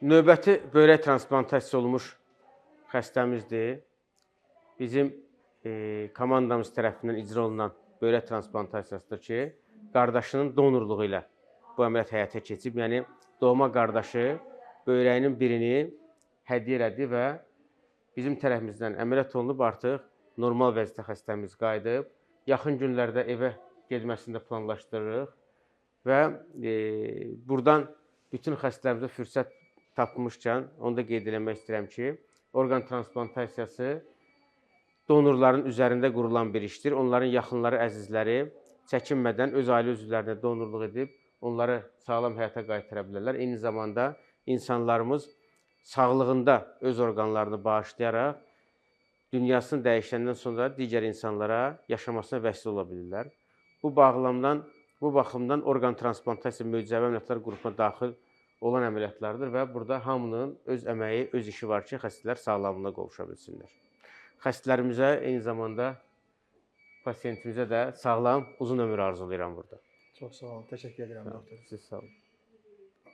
Növbəti böyrək transplantasiyası olmuş xəstəmizdir. Bizim komandamız tərəfindən icra olunan böyrək transplantasiyasıdır ki, qardaşının donorluğu ilə bu əməliyyat həyata keçib. Yəni, doğma qardaşı böyrəyinin birini hədiyyə elədi və bizim tərəfimizdən əməliyyat olunub, artıq normal vəziyyətdə xəstəmiz qayıdıb. Yaxın günlərdə evə getməsini də planlaşdırırıq və buradan bütün xəstələrimizə fürsət tapmışkən, onu da qeyd eləmək istəyirəm ki, orqan transplantasiyası donorların üzərində qurulan bir işdir. Onların yaxınları, əzizləri çəkinmədən öz ailə üzvlərinə donorluq edib, onları sağlam həyata qaytara bilərlər. Eyni zamanda insanlarımız sağlığında öz orqanlarını bağışlayaraq dünyasını dəyişəndən sonra digər insanlara yaşamasına vəsilə ola bilirlər. Bu baxımdan orqan transplantasiya möcüzəvi əməliyyatlar qrupuna daxil olan əməliyyatlardır və burada hamının öz əməyi, öz işi var ki, xəstələr sağlamlığına qovuşa bilsinlər. Xəstələrimizə, eyni zamanda pasiyentimizə də sağlam, uzun ömür arzulayıram burada. Çox sağ olun, təşəkkür edirəm doktor. Siz sağ olun.